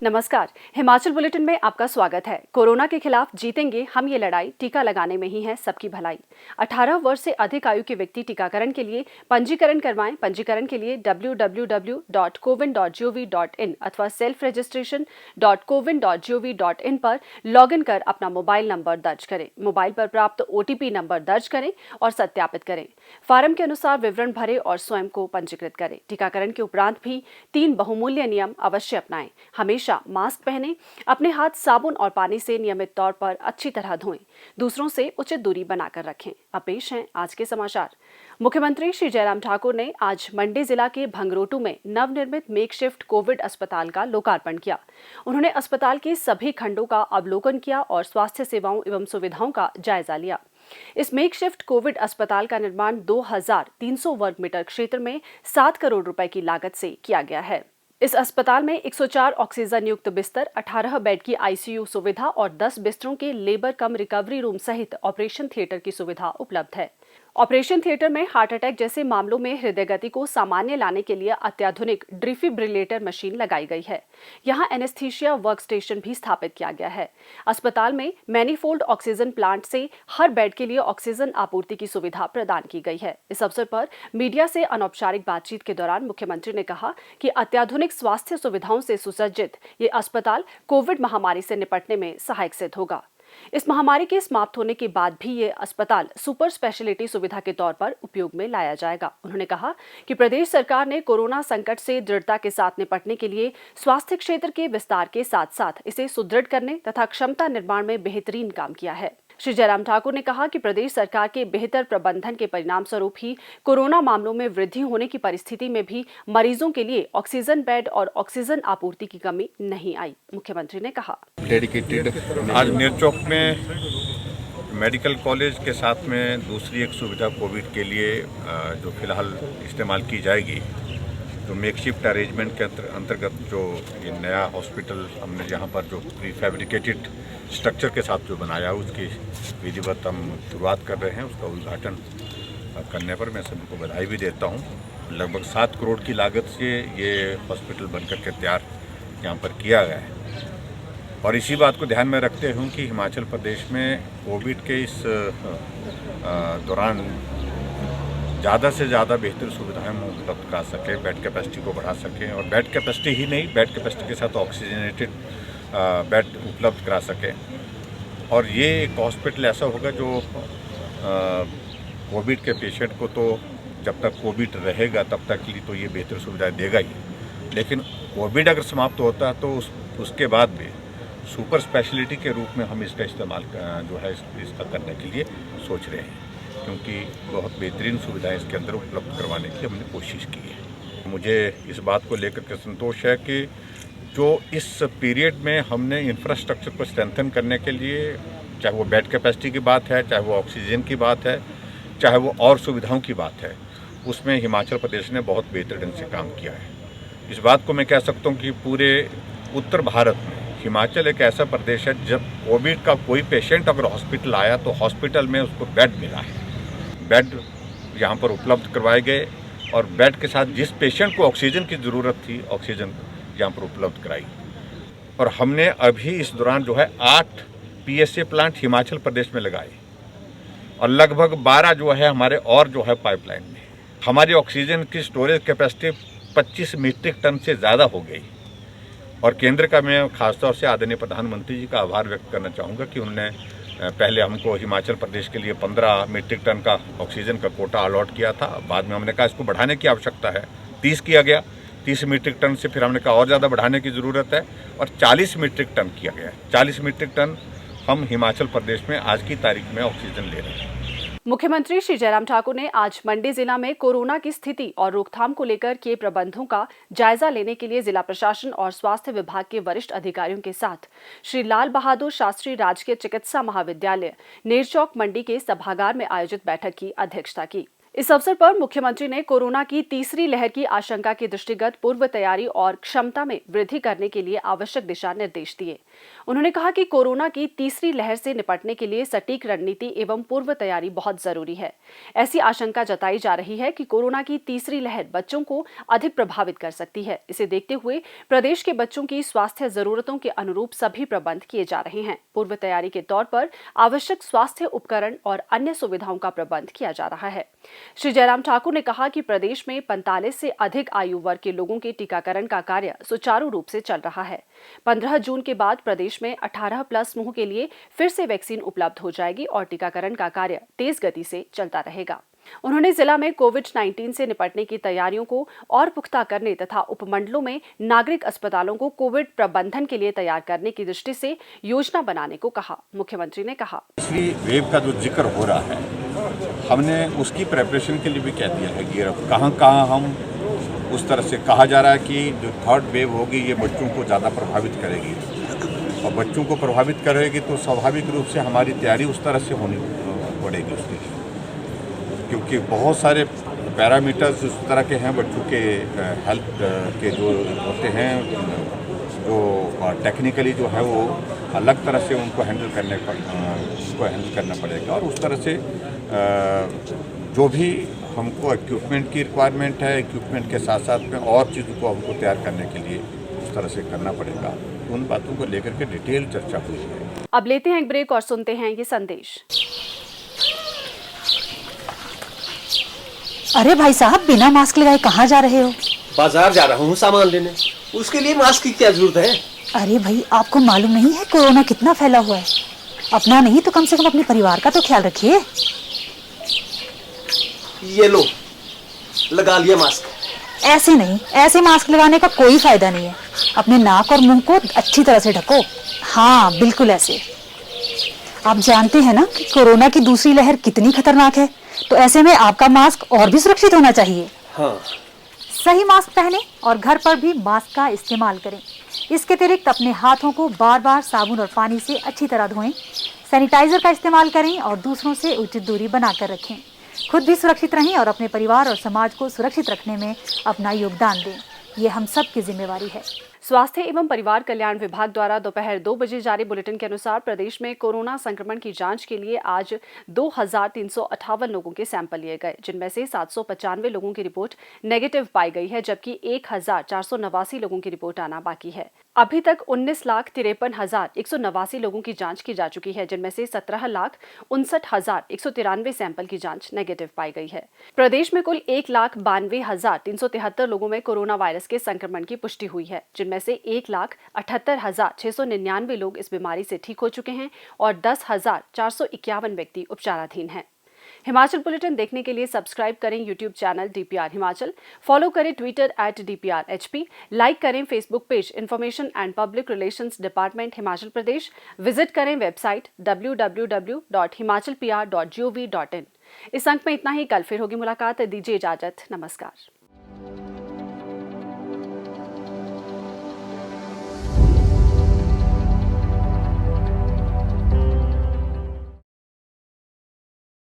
नमस्कार, हिमाचल बुलेटिन में आपका स्वागत है। कोरोना के खिलाफ जीतेंगे हम ये लड़ाई, टीका लगाने में ही है सबकी भलाई। 18 वर्ष से अधिक आयु के व्यक्ति टीकाकरण के लिए पंजीकरण करवाएं। पंजीकरण के लिए www.cowin.gov.in अथवा selfregistration.cowin.gov.in पर लॉगिन कर अपना मोबाइल नंबर दर्ज करें। मोबाइल पर प्राप्त OTP नंबर दर्ज करें और सत्यापित करें। फार्म के अनुसार विवरण भरें और स्वयं को पंजीकृत करें। टीकाकरण के उपरांत भी 3 बहुमूल्य नियम अवश्य अपनाएं। हमेशा मास्क पहनें, अपने हाथ साबुन और पानी से नियमित तौर पर अच्छी तरह धोएं, दूसरों से उचित दूरी बनाकर रखें। अब पेश हैं आज के समाचार। मुख्यमंत्री श्री जयराम ठाकुर ने आज मंडी जिला के भंगरोटू में नवनिर्मित मेकशिफ्ट कोविड अस्पताल का लोकार्पण किया। उन्होंने अस्पताल के सभी खंडों का अवलोकन किया और स्वास्थ्य सेवाओं एवं सुविधाओं का जायजा लिया। इस मेकशिफ्ट कोविड अस्पताल का निर्माण 2300 वर्ग मीटर क्षेत्र में 7 करोड़ रुपए की लागत से किया गया है। इस अस्पताल में 104 ऑक्सीजन युक्त बिस्तर, 18 बेड की ICU सुविधा और 10 बिस्तरों के लेबर कम रिकवरी रूम सहित ऑपरेशन थिएटर की सुविधा उपलब्ध है। ऑपरेशन थिएटर में हार्ट अटैक जैसे मामलों में हृदय गति को सामान्य लाने के लिए अत्याधुनिक डिफिब्रिलेटर मशीन लगाई गई है। यहां एनेस्थीसिया वर्क स्टेशन भी स्थापित किया गया है। अस्पताल में मैनीफोल्ड ऑक्सीजन प्लांट से हर बेड के लिए ऑक्सीजन आपूर्ति की सुविधा प्रदान की गई है। इस अवसर पर मीडिया से अनौपचारिक बातचीत के दौरान मुख्यमंत्री ने कहा कि अत्याधुनिक स्वास्थ्य सुविधाओं से सुसज्जित ये अस्पताल कोविड महामारी से निपटने में सहायक सिद्ध होगा। इस महामारी के समाप्त होने के बाद भी ये अस्पताल सुपर स्पेशलिटी सुविधा के तौर पर उपयोग में लाया जाएगा। उन्होंने कहा कि प्रदेश सरकार ने कोरोना संकट से दृढ़ता के साथ निपटने के लिए स्वास्थ्य क्षेत्र के विस्तार के साथ साथ इसे सुदृढ़ करने तथा क्षमता निर्माण में बेहतरीन काम किया है। श्री जयराम ठाकुर ने कहा कि प्रदेश सरकार के बेहतर प्रबंधन के परिणाम स्वरूप ही कोरोना मामलों में वृद्धि होने की परिस्थिति में भी मरीजों के लिए ऑक्सीजन बेड और ऑक्सीजन आपूर्ति की कमी नहीं आई। मुख्यमंत्री ने कहा, डेडिकेटेड आज नेरचौक में मेडिकल कॉलेज के साथ में दूसरी एक सुविधा कोविड के लिए जो फिलहाल इस्तेमाल की जाएगी, जो मेकशिफ्ट अरेंजमेंट के अंतर्गत जो ये नया हॉस्पिटल हमने यहाँ पर जो प्रीफैब्रिकेटेड स्ट्रक्चर के साथ जो बनाया, उसकी विधिवत हम शुरुआत कर रहे हैं। उसका उद्घाटन करने पर मैं सभी को बधाई भी देता हूँ। लगभग 7 करोड़ की लागत से ये हॉस्पिटल बनकर के तैयार यहाँ पर किया गया है और इसी बात को ध्यान में रखते हुए कि हिमाचल प्रदेश में कोविड के इस दौरान ज़्यादा से ज़्यादा बेहतर सुविधाएं हम उपलब्ध करा सकें, बेड कैपेसिटी को बढ़ा सकें और बेड कैपेसिटी ही नहीं, बेड कैपेसिटी के साथ ऑक्सीजनेटेड बेड उपलब्ध करा सकें। और ये एक हॉस्पिटल ऐसा होगा जो कोविड के पेशेंट को तो जब तक कोविड रहेगा तब तक के लिए तो ये बेहतर सुविधाएं देगा ही, लेकिन कोविड अगर समाप्त होता है तो उसके बाद भी सुपर स्पेशलिटी के रूप में हम इसका इस्तेमाल जो है इसका करने के लिए सोच रहे हैं, क्योंकि बहुत बेहतरीन सुविधाएं इसके अंदर उपलब्ध करवाने की हमने कोशिश की है। मुझे इस बात को लेकर के संतोष है कि जो इस पीरियड में हमने इंफ्रास्ट्रक्चर को स्ट्रेंथन करने के लिए, चाहे वो बेड कैपेसिटी की बात है, चाहे वो ऑक्सीजन की बात है, चाहे वो और सुविधाओं की बात है, उसमें हिमाचल प्रदेश ने बहुत बेहतर ढंग से काम किया है। इस बात को मैं कह सकता हूँ कि पूरे उत्तर भारत में हिमाचल एक ऐसा प्रदेश है जब कोविड का कोई पेशेंट अगर हॉस्पिटल आया तो हॉस्पिटल में उसको बेड मिला है। बेड यहाँ पर उपलब्ध करवाए गए और बेड के साथ जिस पेशेंट को ऑक्सीजन की ज़रूरत थी, ऑक्सीजन यहाँ पर उपलब्ध कराई। और हमने अभी इस दौरान जो है 8 PSA प्लांट हिमाचल प्रदेश में लगाए और लगभग 12 जो है हमारे और जो है पाइपलाइन में। हमारी ऑक्सीजन की स्टोरेज कैपेसिटी 25 मीट्रिक टन से ज़्यादा हो गई और केंद्र का मैं खासतौर से आदरणीय प्रधानमंत्री जी का आभार व्यक्त करना चाहूँगा कि उन्होंने पहले हमको हिमाचल प्रदेश के लिए 15 मीट्रिक टन का ऑक्सीजन का कोटा अलॉट किया था। बाद में हमने कहा इसको बढ़ाने की आवश्यकता है, 30 किया गया, 30 मीट्रिक टन से फिर हमने कहा और ज़्यादा बढ़ाने की ज़रूरत है और 40 मीट्रिक टन किया गया। 40 मीट्रिक टन हम हिमाचल प्रदेश में आज की तारीख में ऑक्सीजन ले रहे हैं। मुख्यमंत्री श्री जयराम ठाकुर ने आज मंडी जिला में कोरोना की स्थिति और रोकथाम को लेकर किए प्रबंधों का जायजा लेने के लिए जिला प्रशासन और स्वास्थ्य विभाग के वरिष्ठ अधिकारियों के साथ श्री लाल बहादुर शास्त्री राजकीय चिकित्सा महाविद्यालय नेरचौक मंडी के सभागार में आयोजित बैठक की अध्यक्षता की। इस अवसर पर मुख्यमंत्री ने कोरोना की तीसरी लहर की आशंका के दृष्टिगत पूर्व तैयारी और क्षमता में वृद्धि करने के लिए आवश्यक दिशा निर्देश दिए। उन्होंने कहा कि कोरोना की तीसरी लहर से निपटने के लिए सटीक रणनीति एवं पूर्व तैयारी बहुत जरूरी है। ऐसी आशंका जताई जा रही है कि कोरोना की तीसरी लहर बच्चों को अधिक प्रभावित कर सकती है। इसे देखते हुए प्रदेश के बच्चों की स्वास्थ्य जरूरतों के अनुरूप सभी प्रबंध किए जा रहे हैं। पूर्व तैयारी के तौर पर आवश्यक स्वास्थ्य उपकरण और अन्य सुविधाओं का प्रबंध किया जा रहा है। श्री जयराम ठाकुर ने कहा कि प्रदेश में 45 से अधिक आयु वर्ग के लोगों के टीकाकरण का कार्य सुचारू रूप से चल रहा है। 15 जून के बाद प्रदेश में 18+ समूह के लिए फिर से वैक्सीन उपलब्ध हो जाएगी और टीकाकरण का कार्य तेज गति से चलता रहेगा। उन्होंने जिला में कोविड-19 से निपटने की तैयारियों को और पुख्ता करने तथा उपमंडलों में नागरिक अस्पतालों को कोविड प्रबंधन के लिए तैयार करने की दृष्टि से योजना बनाने को कहा। मुख्यमंत्री ने कहा, तीसरी वेव का जो जिक्र हो रहा है, हमने उसकी प्रेपरेशन के लिए भी कह दिया है कि कहाँ हम उस तरह से कहा जा रहा है कि जो थर्ड वेव होगी ये बच्चों को ज़्यादा प्रभावित करेगी और बच्चों को प्रभावित करेगी तो स्वाभाविक रूप से हमारी तैयारी उस तरह से होनी पड़ेगी उसके लिए, क्योंकि बहुत सारे पैरामीटर्स उस तरह के हैं बच्चों के हेल्थ के जो होते हैं, जो टेक्निकली जो है वो अलग तरह से उनको हैंडल करना पड़ेगा और उस तरह से जो भी हमको इक्विपमेंट की रिक्वायरमेंट है, इक्विपमेंट के साथ साथ में और चीज़ों को हमको तैयार करने के लिए उस तरह से करना पड़ेगा। उन बातों को लेकर के डिटेल चर्चा हुई है। अब लेते हैं एक ब्रेक और सुनते हैं ये संदेश। अरे भाई साहब, बिना मास्क लगाए कहाँ जा रहे हो? बाजार जा रहा हूँ सामान लेने। उसके लिए मास्क की क्या जरूरत है? अरे भाई, आपको मालूम नहीं है कोरोना कितना फैला हुआ है? अपना नहीं तो कम से कम अपने परिवार का तो ख्याल रखिए। ये लो, लगा लिया मास्क। ऐसे नहीं, ऐसे मास्क लगाने का कोई फायदा नहीं है। अपने नाक और मुंह को अच्छी तरह से ढको। हाँ, बिल्कुल ऐसे। आप जानते हैं ना कि कोरोना की दूसरी लहर कितनी खतरनाक है, तो ऐसे में आपका मास्क और भी सुरक्षित होना चाहिए। हाँ। सही मास्क पहने और घर पर भी मास्क का इस्तेमाल करें। इसके अतिरिक्त अपने हाथों को बार बार साबुन और पानी से अच्छी तरह धोएं। सैनिटाइजर का इस्तेमाल करें और दूसरों से उचित दूरी बनाकर रखें। खुद भी सुरक्षित रहें और अपने परिवार और समाज को सुरक्षित रखने में अपना योगदान दें। ये हम सब की जिम्मेवारी है। स्वास्थ्य एवं परिवार कल्याण विभाग द्वारा दोपहर 2 बजे जारी बुलेटिन के अनुसार प्रदेश में कोरोना संक्रमण की जांच के लिए आज 2358 लोगों के सैंपल लिए गए, जिनमें से 795 लोगों की रिपोर्ट नेगेटिव पाई गई है, जबकि 1489 लोगों की रिपोर्ट आना बाकी है। अभी तक 19,53,189 लोगों की जांच की जा चुकी है, जिनमें से 17,59,193 सैंपल की जांच नेगेटिव पाई गई है। प्रदेश में कुल 1,92,373 लोगों में कोरोना वायरस के संक्रमण की पुष्टि हुई है, जिनमें से 1,78,699 लोग इस बीमारी से ठीक हो चुके हैं और 10,451 व्यक्ति उपचाराधीन हैं। हिमाचल बुलेटिन देखने के लिए सब्सक्राइब करें YouTube channel DPR Himachal, follow करें ट्विटर @DPRHP, लाइक करें Facebook page information and public relations department Himachal Pradesh, visit करें वेबसाइट www.himachalpr.gov.in। इस अंक में इतना ही। कल फिर होगी मुलाकात। दीजिए इजाजत। नमस्कार।